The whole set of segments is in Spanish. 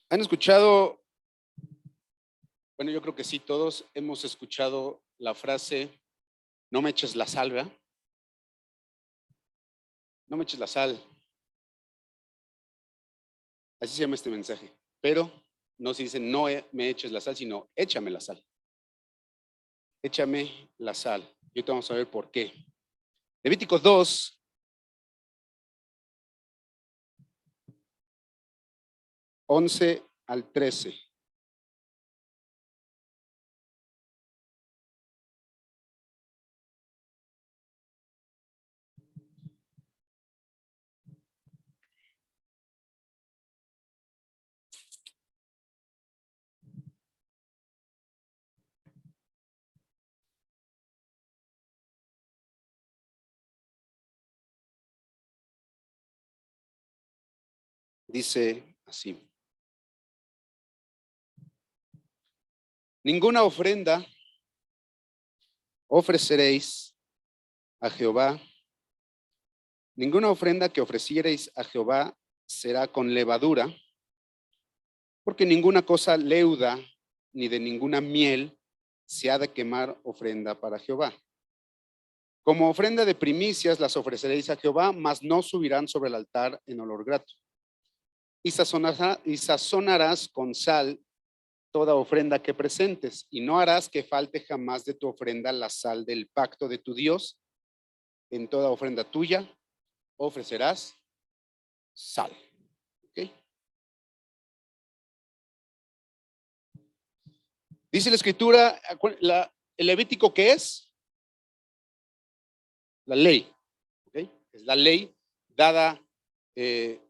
¿Han escuchado? Bueno, yo creo que sí, todos hemos escuchado la frase, no me eches la sal, ¿verdad? No me eches la sal. Así se llama este mensaje. Pero no se dice no me eches la sal, sino échame la sal. Échame la sal. Y ahorita vamos a ver por qué. Levítico 2, (11 al 13). Dice así: ninguna ofrenda ofreceréis a Jehová. Ninguna ofrenda que ofreciereis a Jehová será con levadura, porque ninguna cosa leuda ni de ninguna miel se ha de quemar ofrenda para Jehová. Como ofrenda de primicias las ofreceréis a Jehová, mas no subirán sobre el altar en olor grato. Y sazonarás con sal toda ofrenda que presentes, y no harás que falte jamás de tu ofrenda la sal del pacto de tu Dios. En toda ofrenda tuya ofrecerás sal. ¿Okay? Dice la Escritura, el Levítico, ¿qué es? La ley. ¿Okay? Es la ley dada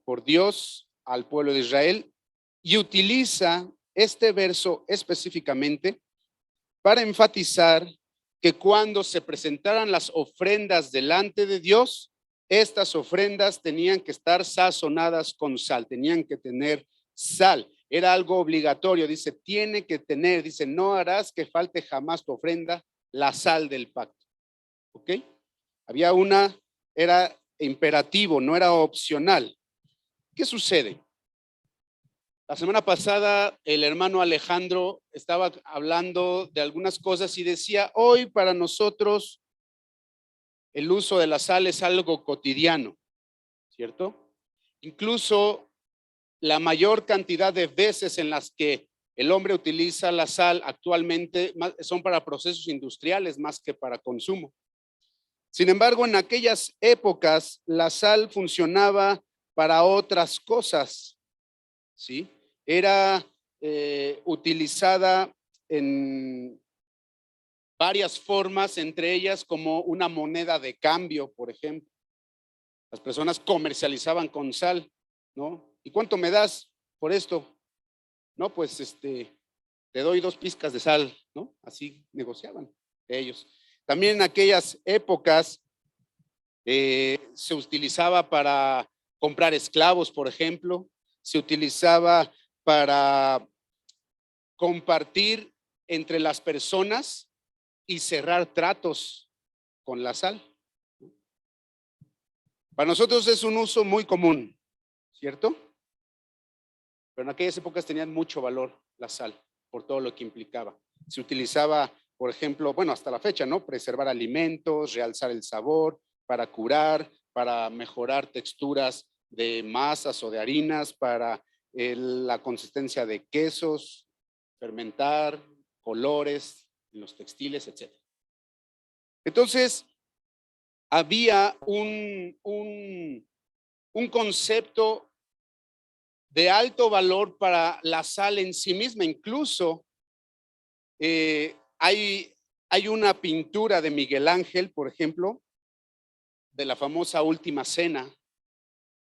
por Dios al pueblo de Israel, y utiliza este verso específicamente para enfatizar que cuando se presentaran las ofrendas delante de Dios, estas ofrendas tenían que estar sazonadas con sal, tenían que tener sal. Era algo obligatorio, dice, tiene que tener, dice, no harás que falte jamás tu ofrenda la sal del pacto. ¿Ok? Era imperativo, no era opcional. ¿Qué sucede? La semana pasada el hermano Alejandro estaba hablando de algunas cosas y decía, hoy para nosotros el uso de la sal es algo cotidiano, ¿cierto? Incluso la mayor cantidad de veces en las que el hombre utiliza la sal actualmente son para procesos industriales más que para consumo. Sin embargo, en aquellas épocas la sal funcionaba para otras cosas, ¿sí? Era utilizada en varias formas, entre ellas como una moneda de cambio, por ejemplo. Las personas comercializaban con sal, ¿no? ¿Y cuánto me das por esto? No, pues te doy 2 pizcas de sal, ¿no? Así negociaban ellos. También en aquellas épocas se utilizaba para comprar esclavos, por ejemplo. Se utilizaba para compartir entre las personas y cerrar tratos con la sal. Para nosotros es un uso muy común, ¿cierto? Pero en aquellas épocas tenían mucho valor la sal por todo lo que implicaba. Se utilizaba, por ejemplo, bueno, hasta la fecha, ¿no? Preservar alimentos, realzar el sabor, para curar, para mejorar texturas de masas o de harinas, para la consistencia de quesos, fermentar, colores, los textiles, etc. Entonces, había un concepto de alto valor para la sal en sí misma. Incluso hay una pintura de Miguel Ángel, por ejemplo, de la famosa Última Cena,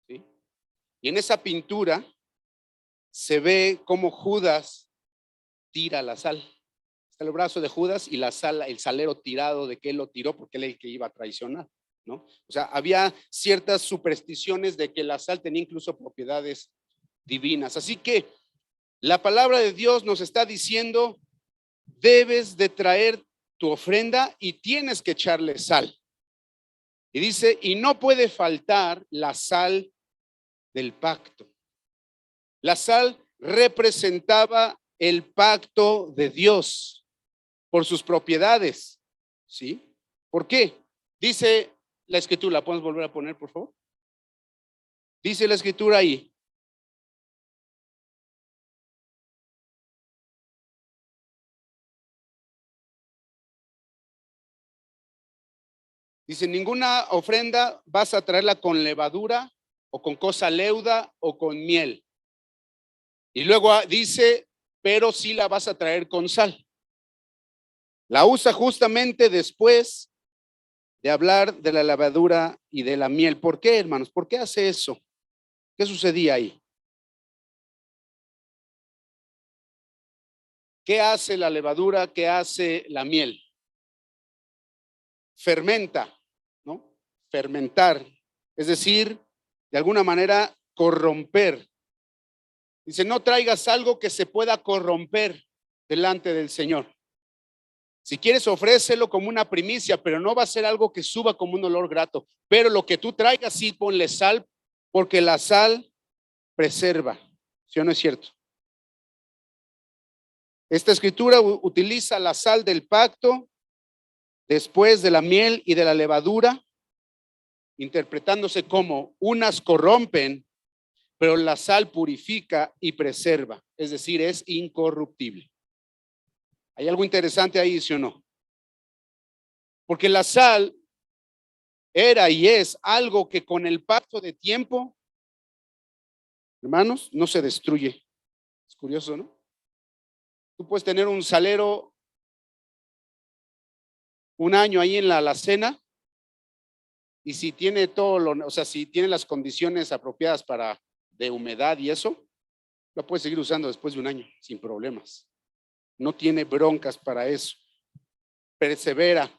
¿sí? Y en esa pintura se ve cómo Judas tira la sal. Está el brazo de Judas y la sal, el salero tirado, de que él lo tiró porque él es el que iba a traicionar, ¿no? O sea, había ciertas supersticiones de que la sal tenía incluso propiedades divinas. Así que la palabra de Dios nos está diciendo, debes de traer tu ofrenda y tienes que echarle sal. Y dice, y no puede faltar la sal del pacto. La sal representaba el pacto de Dios por sus propiedades, ¿sí? ¿Por qué? Dice la escritura, ¿la podemos volver a poner, por favor? Dice la escritura ahí. Dice, ninguna ofrenda vas a traerla con levadura o con cosa leuda o con miel. Y luego dice, pero sí la vas a traer con sal. La usa justamente después de hablar de la levadura y de la miel. ¿Por qué, hermanos? ¿Por qué hace eso? ¿Qué sucedía ahí? ¿Qué hace la levadura? ¿Qué hace la miel? Fermenta, ¿no? Fermentar, es decir, de alguna manera corromper. Dice, no traigas algo que se pueda corromper delante del Señor. Si quieres, ofrécelo como una primicia, pero no va a ser algo que suba como un olor grato. Pero lo que tú traigas, sí, ponle sal, porque la sal preserva. ¿Sí o no es cierto? Esta escritura utiliza la sal del pacto después de la miel y de la levadura, interpretándose como unas corrompen, pero la sal purifica y preserva, es decir, es incorruptible. ¿Hay algo interesante ahí, sí o no? Porque la sal era y es algo que con el paso de tiempo, hermanos, no se destruye. Es curioso, ¿no? Tú puedes tener un salero un año ahí en la alacena y si tiene todo lo, o sea, si tiene las condiciones apropiadas para de humedad y eso, lo puedes seguir usando después de un año sin problemas. No tiene broncas para eso. Persevera,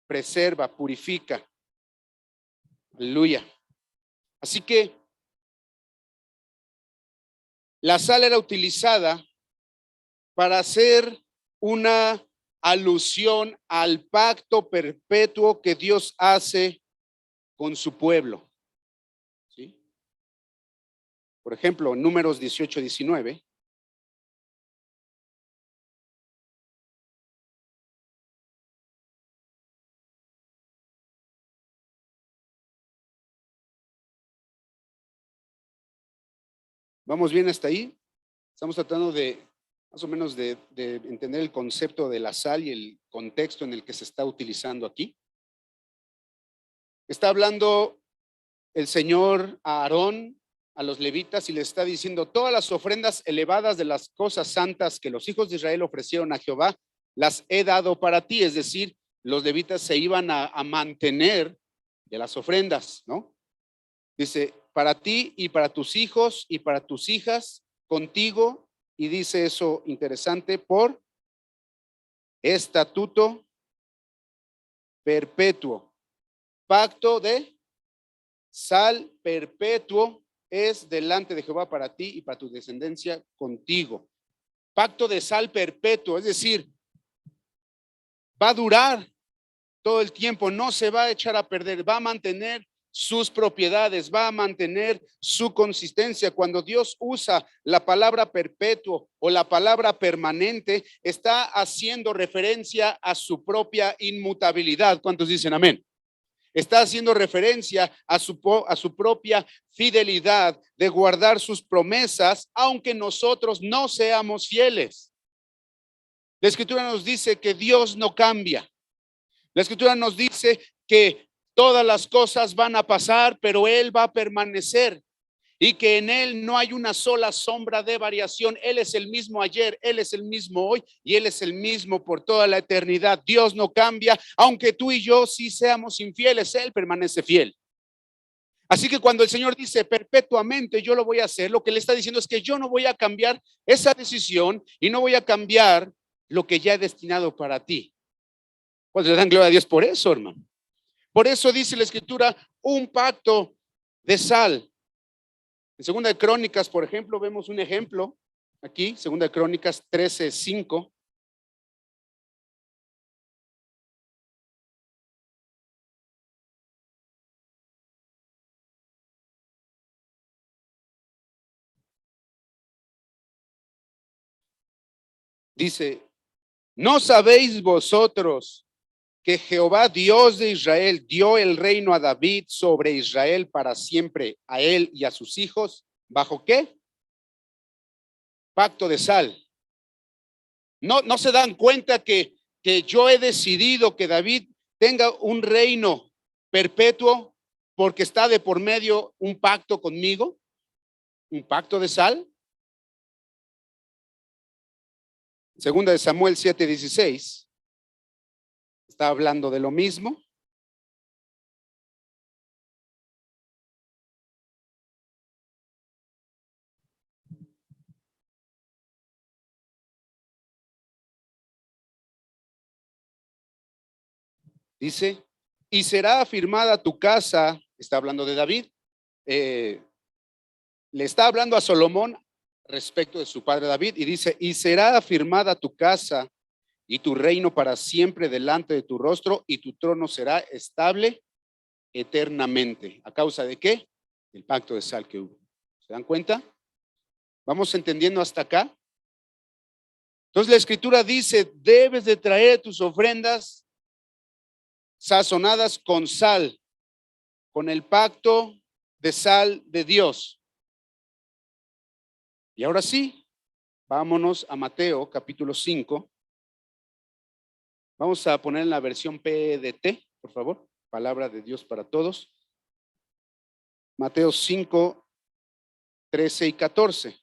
preserva, purifica. Aleluya. Así que la sal era utilizada para hacer una alusión al pacto perpetuo que Dios hace con su pueblo. ¿Sí? Por ejemplo, en Números 18-19. ¿Vamos bien hasta ahí? Estamos tratando de, más o menos, de entender el concepto de la sal y el contexto en el que se está utilizando aquí. Está hablando el Señor a Aarón, a los levitas, y le está diciendo, todas las ofrendas elevadas de las cosas santas que los hijos de Israel ofrecieron a Jehová, las he dado para ti. Es decir, los levitas se iban a mantener de las ofrendas, ¿no? Dice, para ti y para tus hijos y para tus hijas, contigo, y dice eso interesante, por estatuto perpetuo, pacto de sal perpetuo es delante de Jehová para ti y para tu descendencia contigo. Pacto de sal perpetuo, es decir, va a durar todo el tiempo, no se va a echar a perder, va a mantener sus propiedades, va a mantener su consistencia. Cuando Dios usa la palabra perpetuo o la palabra permanente, está haciendo referencia a su propia inmutabilidad. ¿Cuántos dicen amén? Está haciendo referencia a su propia fidelidad de guardar sus promesas, aunque nosotros no seamos fieles. La escritura nos dice que Dios no cambia. La escritura nos dice que todas las cosas van a pasar, pero Él va a permanecer y que en Él no hay una sola sombra de variación. Él es el mismo ayer, Él es el mismo hoy y Él es el mismo por toda la eternidad. Dios no cambia, aunque tú y yo sí seamos infieles, Él permanece fiel. Así que cuando el Señor dice perpetuamente yo lo voy a hacer, lo que le está diciendo es que yo no voy a cambiar esa decisión y no voy a cambiar lo que ya he destinado para ti. Pues le dan gloria a Dios por eso, hermano. Por eso dice la escritura, un pacto de sal. En Segunda de Crónicas, por ejemplo, vemos un ejemplo aquí, Segunda de Crónicas 13:5. Dice, ¿no sabéis vosotros que Jehová Dios de Israel dio el reino a David sobre Israel para siempre, a él y a sus hijos? ¿Bajo qué? Pacto de sal. No se dan cuenta que yo he decidido que David tenga un reino perpetuo porque está de por medio un pacto conmigo, un pacto de sal. Segunda de Samuel 7:16 está hablando de lo mismo. Dice, y será afirmada tu casa, está hablando de David, le está hablando a Salomón respecto de su padre David y dice, y será afirmada tu casa y tu reino para siempre delante de tu rostro y tu trono será estable eternamente. ¿A causa de qué? El pacto de sal que hubo. ¿Se dan cuenta? ¿Vamos entendiendo hasta acá? Entonces la escritura dice, debes de traer tus ofrendas sazonadas con sal, con el pacto de sal de Dios. Y ahora sí, vámonos a Mateo capítulo 5. Vamos a poner en la versión PDT, por favor, palabra de Dios para todos. Mateo 5, 13 y 14.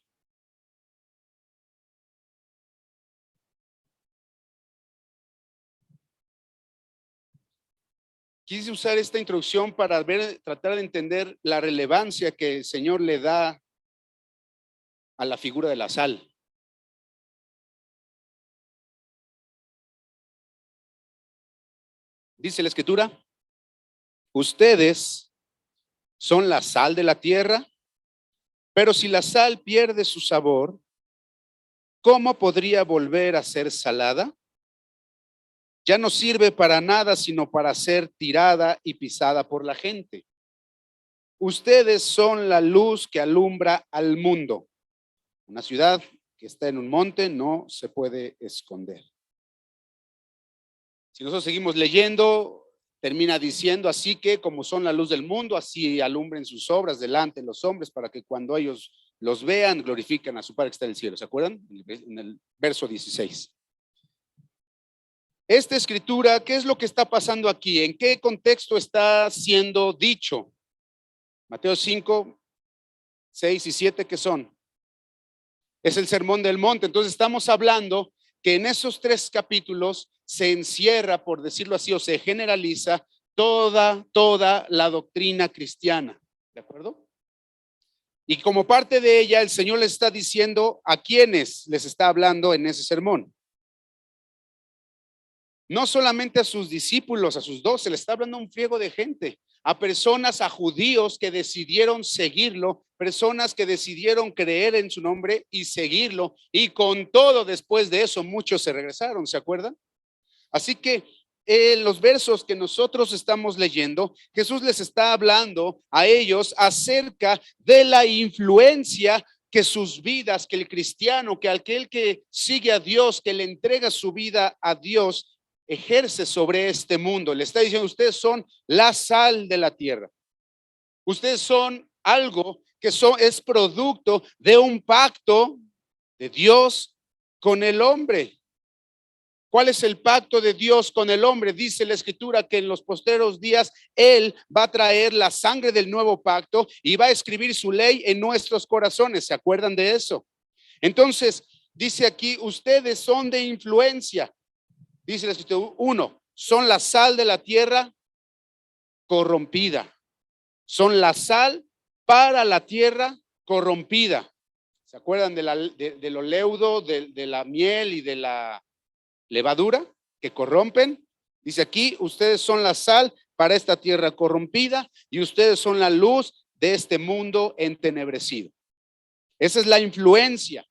Quise usar esta introducción para tratar de entender la relevancia que el Señor le da a la figura de la sal. Dice la escritura, ustedes son la sal de la tierra, pero si la sal pierde su sabor, ¿cómo podría volver a ser salada? Ya no sirve para nada sino para ser tirada y pisada por la gente. Ustedes son la luz que alumbra al mundo. Una ciudad que está en un monte no se puede esconder. Si nosotros seguimos leyendo, termina diciendo, así que como son la luz del mundo, así alumbren sus obras delante de los hombres para que cuando ellos los vean, glorifiquen a su Padre que está en el cielo. ¿Se acuerdan? En el verso 16. Esta escritura, ¿qué es lo que está pasando aquí? ¿En qué contexto está siendo dicho? Mateo 5, 6 y 7, ¿qué son? Es el sermón del monte. Entonces estamos hablando que en esos 3 capítulos se encierra, por decirlo así, o se generaliza toda la doctrina cristiana. ¿De acuerdo? Y como parte de ella, el Señor les está diciendo a quienes les está hablando en ese sermón. No solamente a sus discípulos, a sus 12, le está hablando a un friego de gente, a personas, a judíos que decidieron seguirlo, personas que decidieron creer en su nombre y seguirlo, y con todo después de eso muchos se regresaron, ¿se acuerdan? Así que en los versos que nosotros estamos leyendo, Jesús les está hablando a ellos acerca de la influencia que sus vidas, que el cristiano, que aquel que sigue a Dios, que le entrega su vida a Dios, ejerce sobre este mundo. Le está diciendo, ustedes son la sal de la tierra. Ustedes son algo que es producto de un pacto de Dios con el hombre. ¿Cuál es el pacto de Dios con el hombre? Dice la escritura que en los posteros días Él va a traer la sangre del nuevo pacto y va a escribir su ley en nuestros corazones. ¿Se acuerdan de eso? Entonces, dice aquí, ustedes son de influencia. Dice la escritura, 1, son la sal de la tierra corrompida. Son la sal para la tierra corrompida. ¿Se acuerdan de lo leudo, de la miel y de la levadura que corrompen? Dice aquí, ustedes son la sal para esta tierra corrompida y ustedes son la luz de este mundo entenebrecido. Esa es la influencia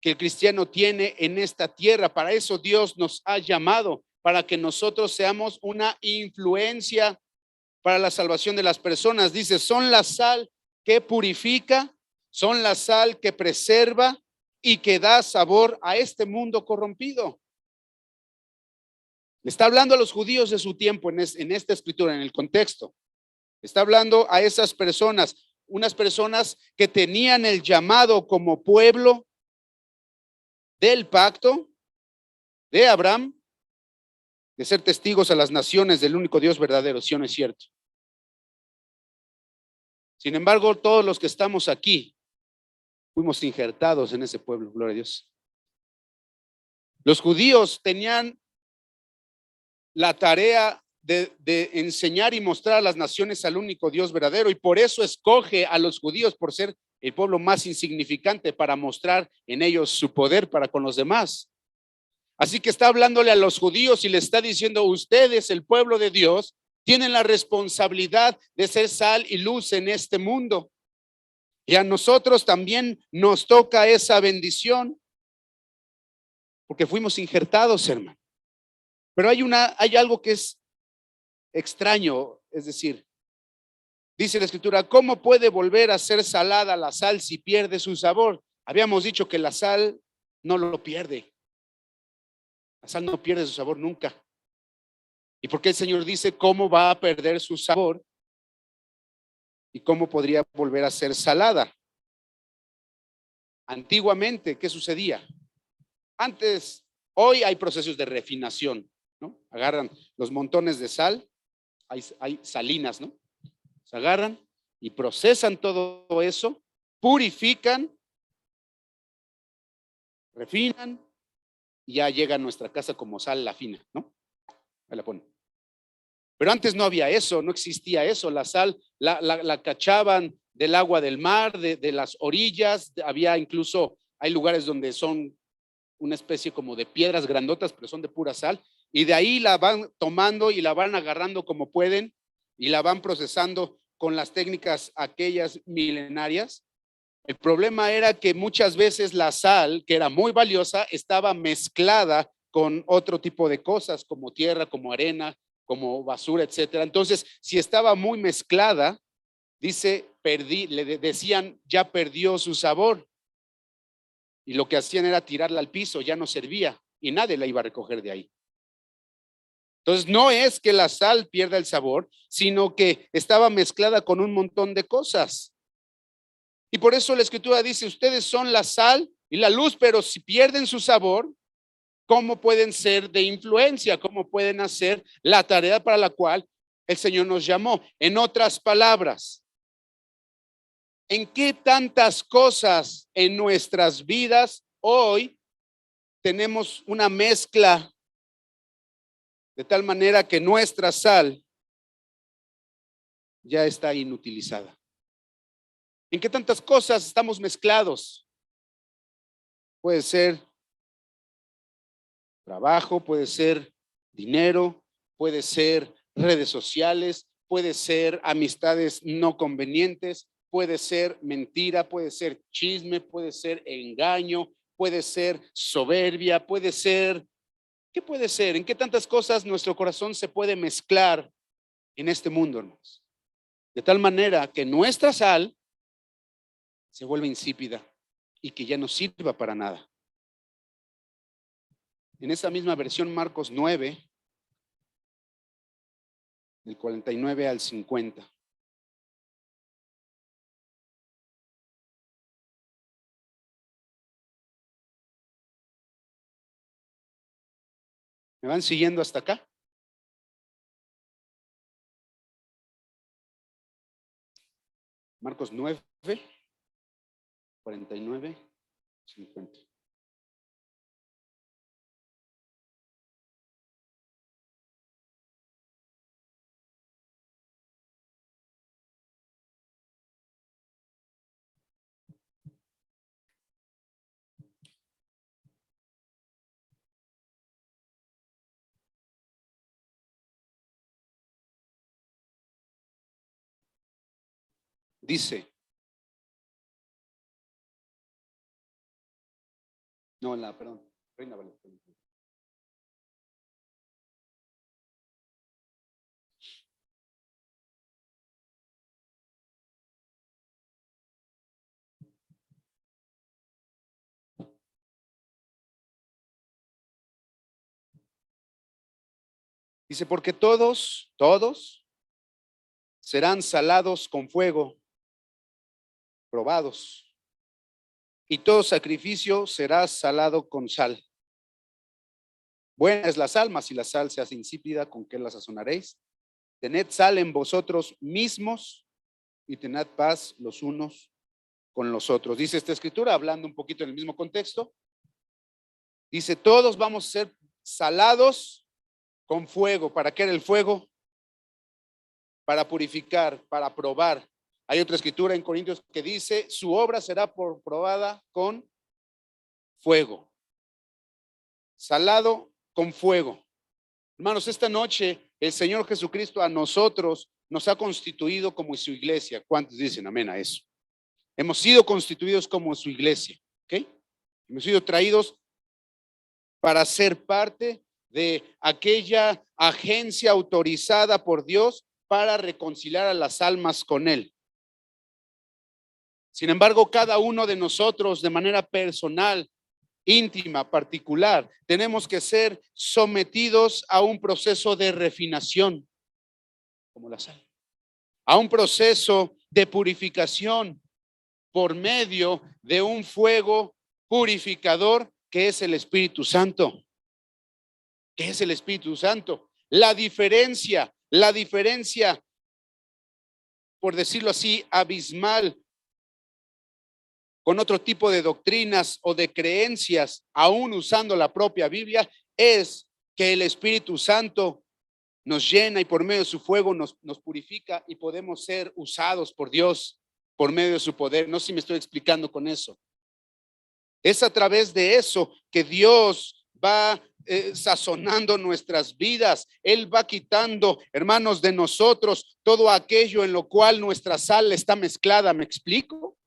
que el cristiano tiene en esta tierra. Para eso Dios nos ha llamado, para que nosotros seamos una influencia para la salvación de las personas. Dice, son la sal que purifica, son la sal que preserva y que da sabor a este mundo corrompido. Le está hablando a los judíos de su tiempo en esta escritura, en el contexto. Está hablando a esas personas, unas personas que tenían el llamado como pueblo del pacto de Abraham, de ser testigos a las naciones del único Dios verdadero, ¿sí o no es cierto? Sin embargo, todos los que estamos aquí fuimos injertados en ese pueblo, gloria a Dios. Los judíos tenían la tarea de enseñar y mostrar a las naciones al único Dios verdadero, y por eso escoge a los judíos por ser el pueblo más insignificante, para mostrar en ellos su poder para con los demás. Así que está hablándole a los judíos y le está diciendo: ustedes, el pueblo de Dios, tienen la responsabilidad de ser sal y luz en este mundo. Y a nosotros también nos toca esa bendición, porque fuimos injertados, hermano. Pero hay algo que es extraño, es decir, dice la escritura: ¿cómo puede volver a ser salada la sal si pierde su sabor? Habíamos dicho que la sal no lo pierde. La sal no pierde su sabor nunca. ¿Y por qué el Señor dice cómo va a perder su sabor y cómo podría volver a ser salada? Antiguamente, ¿qué sucedía? Antes, hoy hay procesos de refinación, ¿no? Agarran los montones de sal, hay salinas, ¿no? Se agarran y procesan todo eso, purifican, refinan, y ya llega a nuestra casa como sal la fina, ¿no? Ahí la ponen. Pero antes no había eso, no existía eso. La sal la cachaban del agua del mar, de las orillas. Había incluso, hay lugares donde son una especie como de piedras grandotas, pero son de pura sal. Y de ahí la van tomando y la van agarrando como pueden y la van procesando con las técnicas aquellas milenarias. El problema era que muchas veces la sal, que era muy valiosa, estaba mezclada con otro tipo de cosas, como tierra, como arena, como basura, etcétera. Entonces, si estaba muy mezclada, dice, le decían, ya perdió su sabor. Y lo que hacían era tirarla al piso, ya no servía y nadie la iba a recoger de ahí. Entonces, no es que la sal pierda el sabor, sino que estaba mezclada con un montón de cosas. Y por eso la escritura dice: ustedes son la sal y la luz, pero si pierden su sabor, ¿cómo pueden ser de influencia? ¿Cómo pueden hacer la tarea para la cual el Señor nos llamó? En otras palabras, ¿en qué tantas cosas en nuestras vidas hoy tenemos una mezcla de tal manera que nuestra sal ya está inutilizada? ¿En qué tantas cosas estamos mezclados? Puede ser trabajo, puede ser dinero, puede ser redes sociales, puede ser amistades no convenientes, puede ser mentira, puede ser chisme, puede ser engaño, puede ser soberbia, puede ser, ¿qué puede ser? ¿En qué tantas cosas nuestro corazón se puede mezclar en este mundo, hermanos? De tal manera que nuestra sal se vuelve insípida y que ya no sirva para nada. En esa misma versión, Marcos 9, del 49 al 50. ¿Me van siguiendo hasta acá? Marcos 9, 49, 50. Dice, no, perdón, Reina Valera. Dice, porque todos serán salados con fuego, probados, y todo sacrificio será salado con sal. Buena es la sal, mas si la sal se hace insípida, ¿con qué la sazonaréis? Tened sal en vosotros mismos y tened paz los unos con los otros. Dice esta escritura, hablando un poquito en el mismo contexto. Dice, todos vamos a ser salados con fuego. ¿Para qué era el fuego? Para purificar, para probar. Hay otra escritura en Corintios que dice, su obra será probada con fuego. Salado con fuego. Hermanos, esta noche el Señor Jesucristo a nosotros nos ha constituido como su iglesia. ¿Cuántos dicen amén a eso? Hemos sido constituidos como su iglesia, ¿ok? Hemos sido traídos para ser parte de aquella agencia autorizada por Dios para reconciliar a las almas con Él. Sin embargo, cada uno de nosotros de manera personal, íntima, particular, tenemos que ser sometidos a un proceso de refinación, como la sal, a un proceso de purificación por medio de un fuego purificador que es el Espíritu Santo. ¿Qué es el Espíritu Santo? La diferencia, por decirlo así, abismal con otro tipo de doctrinas o de creencias, aún usando la propia Biblia, es que el Espíritu Santo nos llena y por medio de su fuego nos purifica y podemos ser usados por Dios por medio de su poder. No sé si me estoy explicando con eso. Es a través de eso que Dios va sazonando nuestras vidas. Él va quitando, hermanos, de nosotros todo aquello en lo cual nuestra sal está mezclada. ¿Me explico?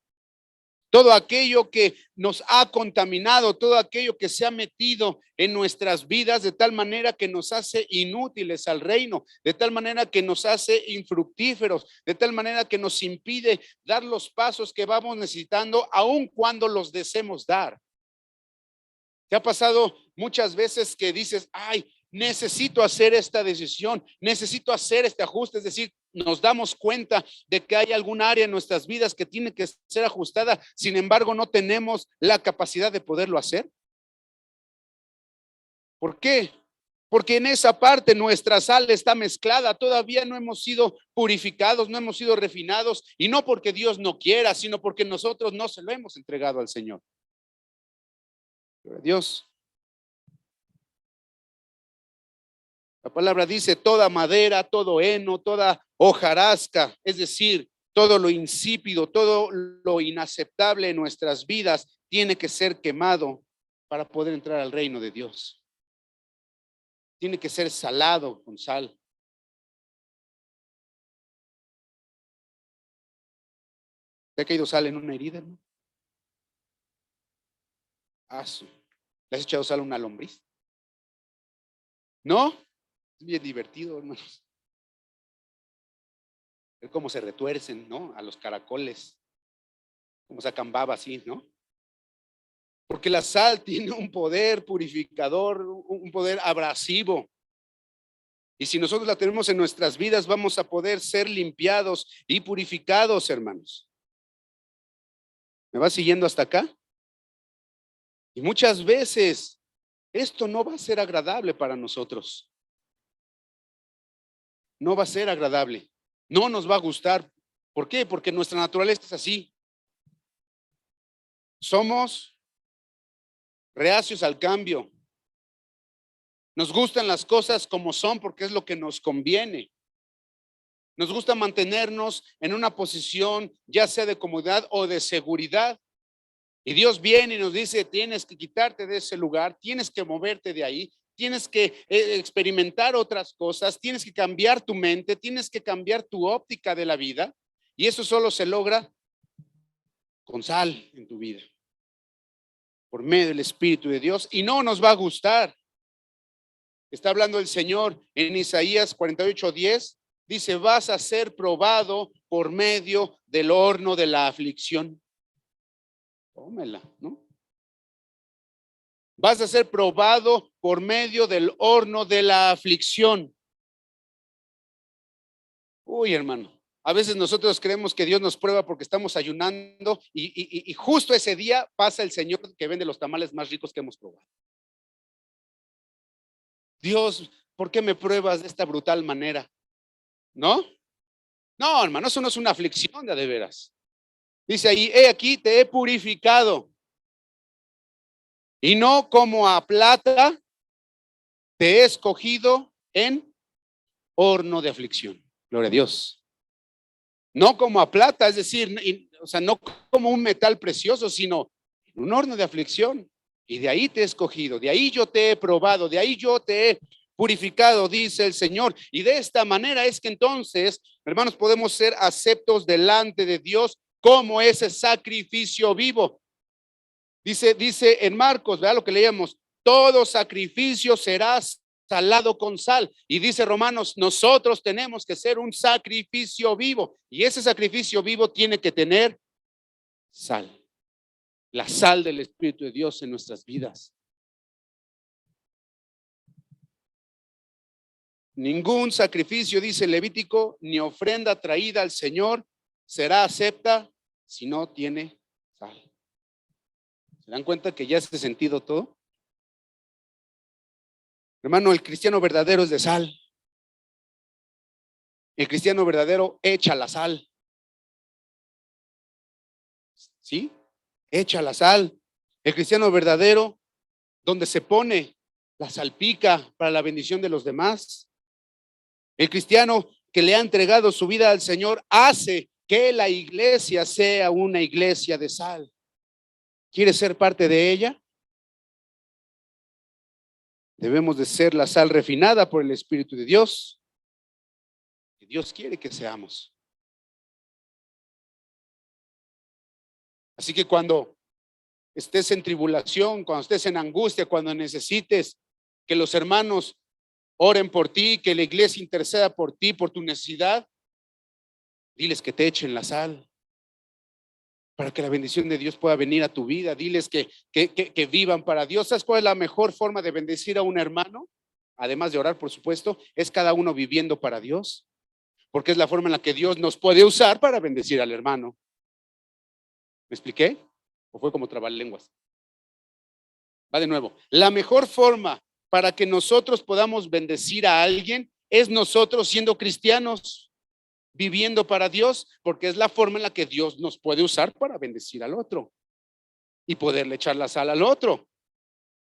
Todo aquello que nos ha contaminado, todo aquello que se ha metido en nuestras vidas de tal manera que nos hace inútiles al reino, de tal manera que nos hace infructíferos, de tal manera que nos impide dar los pasos que vamos necesitando, aun cuando los deseemos dar. ¿Te ha pasado muchas veces que dices, ay, necesito hacer esta decisión, necesito hacer este ajuste? Es decir, nos damos cuenta de que hay algún área en nuestras vidas que tiene que ser ajustada, sin embargo, no tenemos la capacidad de poderlo hacer. ¿Por qué? Porque en esa parte nuestra sal está mezclada, todavía no hemos sido purificados, no hemos sido refinados, y no porque Dios no quiera, sino porque nosotros no se lo hemos entregado al Señor. Dios. La palabra dice toda madera, todo heno, toda hojarasca, es decir, todo lo insípido, todo lo inaceptable en nuestras vidas tiene que ser quemado para poder entrar al reino de Dios. Tiene que ser salado con sal. ¿Te ha caído sal en una herida, no? ¿Le has echado sal a una lombriz? ¿No? Es bien divertido, hermanos. Ver cómo se retuercen, ¿no? A los caracoles. Cómo sacan baba así, ¿no? Porque la sal tiene un poder purificador, un poder abrasivo. Y si nosotros la tenemos en nuestras vidas, vamos a poder ser limpiados y purificados, hermanos. ¿Me va siguiendo hasta acá? Y muchas veces esto no va a ser agradable para nosotros. No va a ser agradable. No nos va a gustar. ¿Por qué? Porque nuestra naturaleza es así. Somos reacios al cambio. Nos gustan las cosas como son porque es lo que nos conviene. Nos gusta mantenernos en una posición ya sea de comodidad o de seguridad. Y Dios viene y nos dice, tienes que quitarte de ese lugar, tienes que moverte de ahí, tienes que experimentar otras cosas, tienes que cambiar tu mente, tienes que cambiar tu óptica de la vida. Y eso solo se logra con sal en tu vida, por medio del Espíritu de Dios. Y no nos va a gustar. Está hablando el Señor en Isaías 48:10. Dice, vas a ser probado por medio del horno de la aflicción. Tómela, ¿no? Vas a ser probado por medio del horno de la aflicción. Uy, hermano. A veces nosotros creemos que Dios nos prueba porque estamos ayunando y justo ese día pasa el Señor que vende los tamales más ricos que hemos probado. Dios, ¿por qué me pruebas de esta brutal manera? ¿No? No, hermano, eso no es una aflicción de veras. Dice ahí, he aquí te he purificado y no como a plata te he escogido en horno de aflicción. Gloria a Dios. No como a plata, es decir, o sea, no como un metal precioso, sino en un horno de aflicción. Y de ahí te he escogido, de ahí yo te he probado, de ahí yo te he purificado, dice el Señor. Y de esta manera es que entonces, hermanos, podemos ser aceptos delante de Dios como ese sacrificio vivo. Dice en Marcos, vea lo que leíamos, todo sacrificio será salado con sal. Y dice Romanos, nosotros tenemos que ser un sacrificio vivo. Y ese sacrificio vivo tiene que tener sal. La sal del Espíritu de Dios en nuestras vidas. Ningún sacrificio, dice Levítico, ni ofrenda traída al Señor será acepta si no tiene sal. ¿Se dan cuenta que ya hace sentido todo? Hermano, el cristiano verdadero es de sal. El cristiano verdadero echa la sal. ¿Sí? Echa la sal. El cristiano verdadero, donde se pone, la salpica para la bendición de los demás. El cristiano que le ha entregado su vida al Señor hace que la iglesia sea una iglesia de sal. ¿Quieres ser parte de ella? Debemos de ser la sal refinada por el Espíritu de Dios. Que Dios quiere que seamos. Así que cuando estés en tribulación, cuando estés en angustia, cuando necesites que los hermanos oren por ti, que la iglesia interceda por ti, por tu necesidad, diles que te echen la sal para que la bendición de Dios pueda venir a tu vida. Diles que vivan para Dios. ¿Sabes cuál es la mejor forma de bendecir a un hermano? Además de orar, por supuesto, es cada uno viviendo para Dios, porque es la forma en la que Dios nos puede usar para bendecir al hermano. ¿Me expliqué? ¿O fue como trabalenguas? Va de nuevo. La mejor forma para que nosotros podamos bendecir a alguien es nosotros siendo cristianos, viviendo para Dios, porque es la forma en la que Dios nos puede usar para bendecir al otro y poderle echar la sal al otro.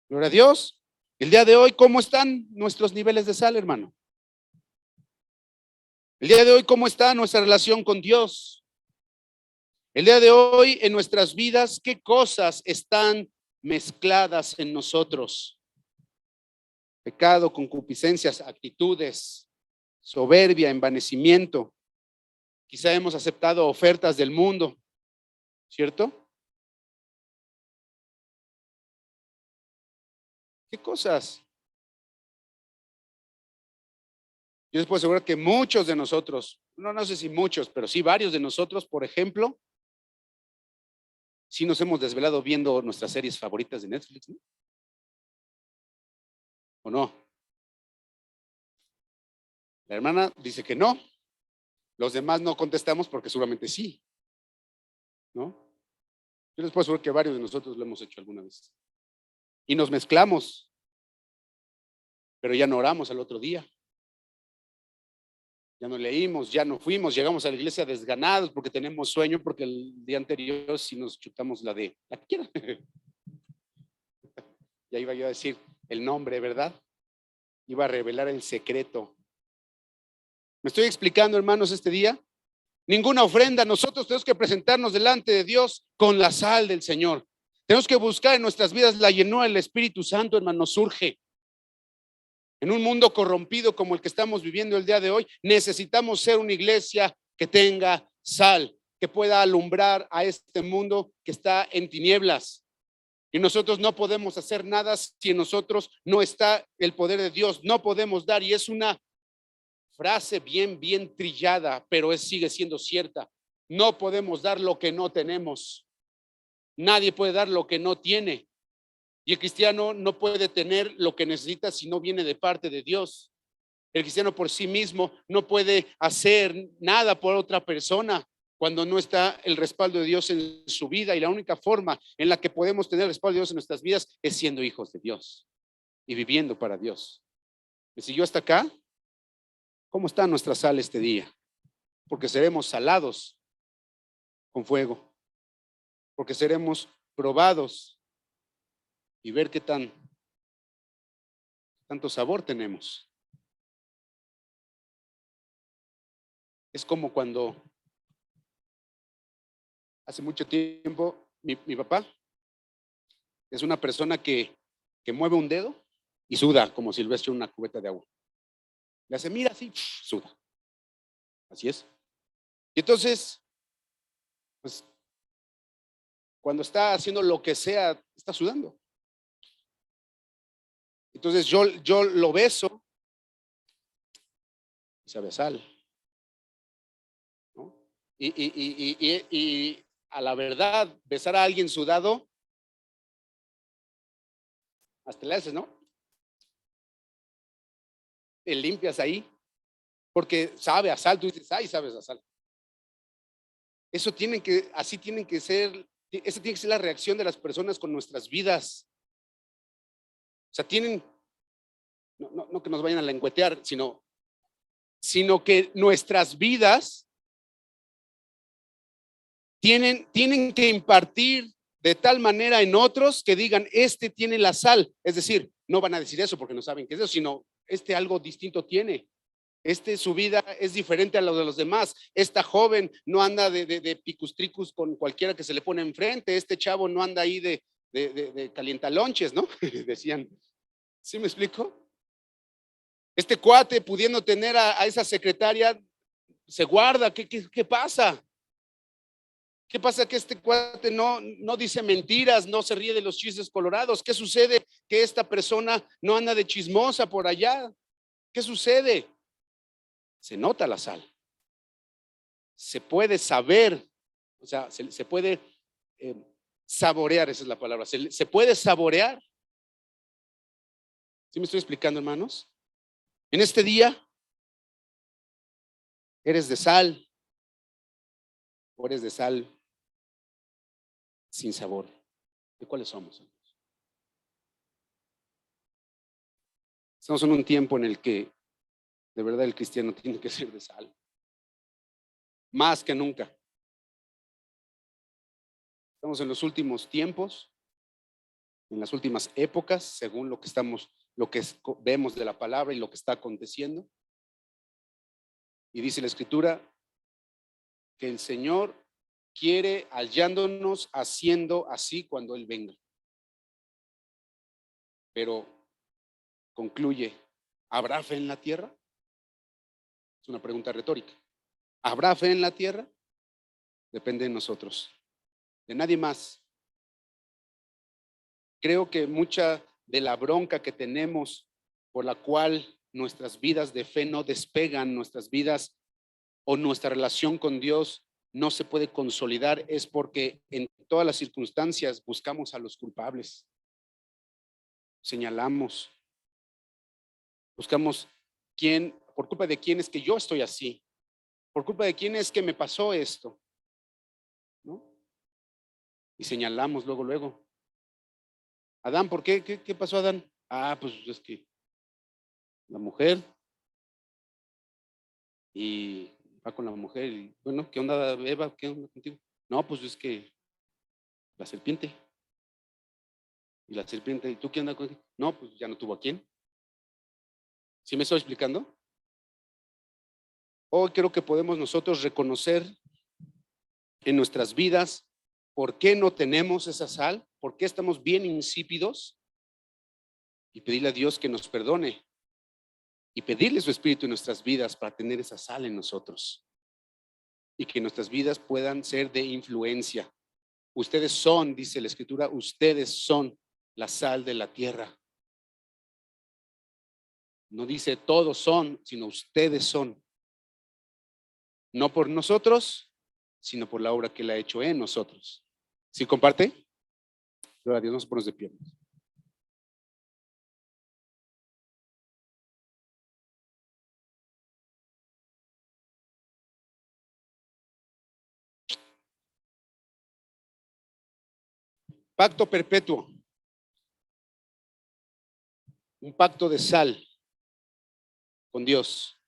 Gloria a Dios. El día de hoy, ¿cómo están nuestros niveles de sal, hermano? El día de hoy, ¿cómo está nuestra relación con Dios? El día de hoy, en nuestras vidas, ¿qué cosas están mezcladas en nosotros? Pecado, concupiscencias, actitudes, soberbia, envanecimiento. Quizá hemos aceptado ofertas del mundo, ¿cierto? ¿Qué cosas? Yo les puedo asegurar que muchos de nosotros, no sé si muchos, pero sí varios de nosotros, por ejemplo, sí nos hemos desvelado viendo nuestras series favoritas de Netflix, ¿no? ¿O no? La hermana dice que no. Los demás no contestamos porque seguramente sí, ¿no? Yo les puedo asegurar que varios de nosotros lo hemos hecho alguna vez. Y nos mezclamos, pero ya no oramos al otro día. Ya no leímos, ya no fuimos, llegamos a la iglesia desganados porque tenemos sueño, porque el día anterior sí nos chutamos la que quiera. Ya iba yo a decir el nombre, ¿verdad? Iba a revelar el secreto. ¿Me estoy explicando, hermanos, este día? Ninguna ofrenda, nosotros tenemos que presentarnos delante de Dios con la sal del Señor. Tenemos que buscar en nuestras vidas la llenura del Espíritu Santo, hermano, nos surge. En un mundo corrompido como el que estamos viviendo el día de hoy, necesitamos ser una iglesia que tenga sal, que pueda alumbrar a este mundo que está en tinieblas. Y nosotros no podemos hacer nada si en nosotros no está el poder de Dios. No podemos dar, y es una frase bien trillada, pero sigue siendo cierta. No podemos dar lo que no tenemos. Nadie puede dar lo que no tiene. Y el cristiano no puede tener lo que necesita si no viene de parte de Dios. El cristiano por sí mismo no puede hacer nada por otra persona cuando no está el respaldo de Dios en su vida. Y la única forma en la que podemos tener el respaldo de Dios en nuestras vidas es siendo hijos de Dios y viviendo para Dios. ¿Me siguió hasta acá? ¿Cómo está nuestra sal este día? Porque seremos salados con fuego, porque seremos probados y ver qué tanto sabor tenemos. Es como cuando hace mucho tiempo mi papá es una persona que mueve un dedo y suda como si le hubiera hecho una cubeta de agua. Le hace, mira, así, suda. Así es. Y entonces, pues, cuando está haciendo lo que sea, está sudando. Entonces yo lo beso y sabe a sal, ¿no? Y a la verdad, besar a alguien sudado, hasta le haces, ¿no? Te limpias ahí, porque sabe a sal, tú dices, ay, sabes a sal. Así tienen que ser, esa tiene que ser la reacción de las personas con nuestras vidas. O sea, no que nos vayan a lengüetear, sino que nuestras vidas tienen que impartir de tal manera en otros que digan, este tiene la sal. Es decir, no van a decir eso porque no saben qué es eso, sino algo distinto tiene. Su vida es diferente a lo de los demás. Esta joven no anda de picustricus con cualquiera que se le pone enfrente. Este chavo no anda ahí de calientalonches, ¿no? Decían. ¿Sí me explico? Este cuate pudiendo tener a esa secretaria, se guarda. ¿Qué pasa? ¿Qué pasa? Que este cuate no dice mentiras, no se ríe de los chistes colorados. ¿Qué sucede? Que esta persona no anda de chismosa por allá. ¿Qué sucede? Se nota la sal. Se puede saber, o sea, se puede saborear, esa es la palabra. Se puede saborear. ¿Sí me estoy explicando, hermanos? En este día, ¿eres de sal o eres de sal sin sabor? ¿De cuáles somos? Estamos en un tiempo en el que de verdad el cristiano tiene que ser de sal, más que nunca. Estamos en los últimos tiempos, en las últimas épocas, según lo que vemos de la palabra y lo que está aconteciendo. Y dice la Escritura que el Señor quiere hallándonos haciendo así cuando Él venga. Pero concluye, ¿habrá fe en la tierra? Es una pregunta retórica. ¿Habrá fe en la tierra? Depende de nosotros, de nadie más. Creo que mucha de la bronca que tenemos por la cual nuestras vidas de fe no despegan, nuestras vidas o nuestra relación con Dios no se puede consolidar es porque en todas las circunstancias buscamos a los culpables, señalamos, buscamos por culpa de quién es que yo estoy así, por culpa de quién es que me pasó esto, ¿no? Y señalamos luego. Adán, ¿por qué? ¿Qué pasó, Adán? Ah, pues es que la mujer, y va con la mujer y bueno, ¿qué onda, Eva? ¿Qué onda contigo? No, pues es que la serpiente. Y la serpiente, ¿y tú qué onda con él? No, pues ya no tuvo a quién. ¿Sí me estoy explicando? Hoy creo que podemos nosotros reconocer en nuestras vidas por qué no tenemos esa sal, por qué estamos bien insípidos y pedirle a Dios que nos perdone y pedirle su espíritu en nuestras vidas para tener esa sal en nosotros y que nuestras vidas puedan ser de influencia. Ustedes son, dice la Escritura, ustedes son la sal de la tierra. No dice todos son, sino ustedes son. No por nosotros, sino por la obra que Él ha hecho en nosotros. ¿Sí comparte? Gloria a Dios, nos ponemos de pie. Pacto perpetuo. Un pacto de sal con Dios.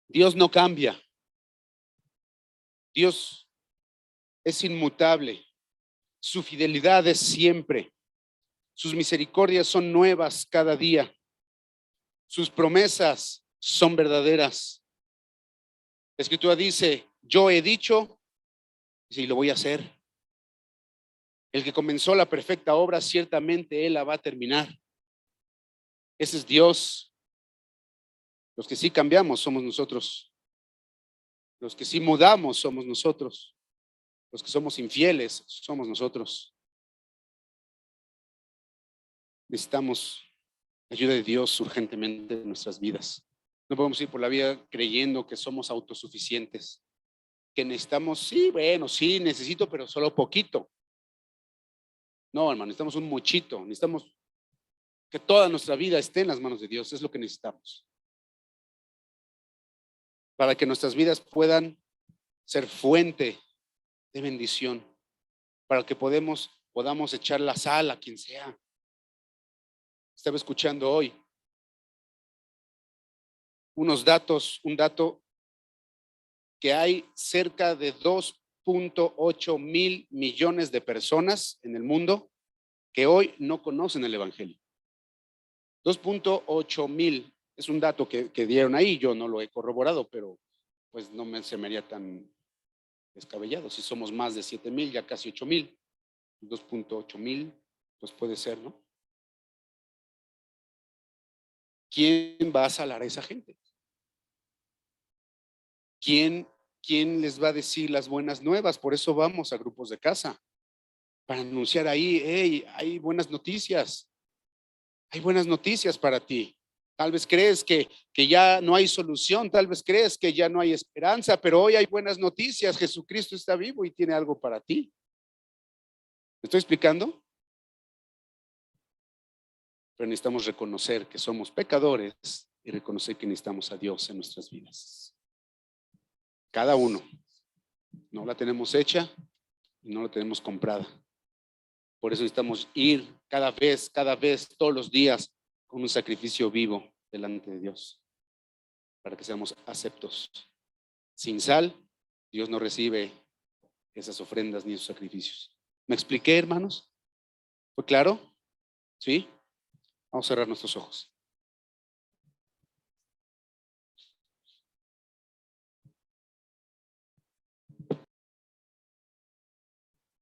Dios no cambia. Dios es inmutable. Su fidelidad es siempre. Sus misericordias son nuevas cada día. Sus promesas son verdaderas. La Escritura dice, yo he dicho y lo voy a hacer. El que comenzó la perfecta obra, ciertamente Él la va a terminar. Ese es Dios. Los que sí cambiamos somos nosotros. Los que sí mudamos somos nosotros. Los que somos infieles somos nosotros. Necesitamos ayuda de Dios urgentemente en nuestras vidas. No podemos ir por la vida creyendo que somos autosuficientes, que necesitamos, sí, bueno, sí, necesito, pero solo poquito. No, hermano, necesitamos un muchito, necesitamos que toda nuestra vida esté en las manos de Dios, es lo que necesitamos. Para que nuestras vidas puedan ser fuente de bendición, para que podamos echar la sal a quien sea. Estaba escuchando hoy unos datos, un dato que hay cerca de 2.8 mil millones de personas en el mundo que hoy no conocen el Evangelio. 2.8 mil es un dato que dieron ahí, yo no lo he corroborado, pero pues no se me haría tan descabellado. Si somos más de 7 mil, ya casi 8 mil, 2.8 mil, pues puede ser, ¿no? ¿Quién va a salar a esa gente? ¿Quién les va a decir las buenas nuevas? Por eso vamos a grupos de casa, para anunciar ahí, hey, hay buenas noticias para ti. Tal vez crees que ya no hay solución, tal vez crees que ya no hay esperanza, pero hoy hay buenas noticias. Jesucristo está vivo y tiene algo para ti. ¿Me estoy explicando? Pero necesitamos reconocer que somos pecadores y reconocer que necesitamos a Dios en nuestras vidas. Cada uno. No la tenemos hecha y no la tenemos comprada. Por eso necesitamos ir cada vez, todos los días, con un sacrificio vivo delante de Dios, para que seamos aceptos. Sin sal, Dios no recibe esas ofrendas ni esos sacrificios. ¿Me expliqué, hermanos? ¿Fue claro? ¿Sí? Vamos a cerrar nuestros ojos.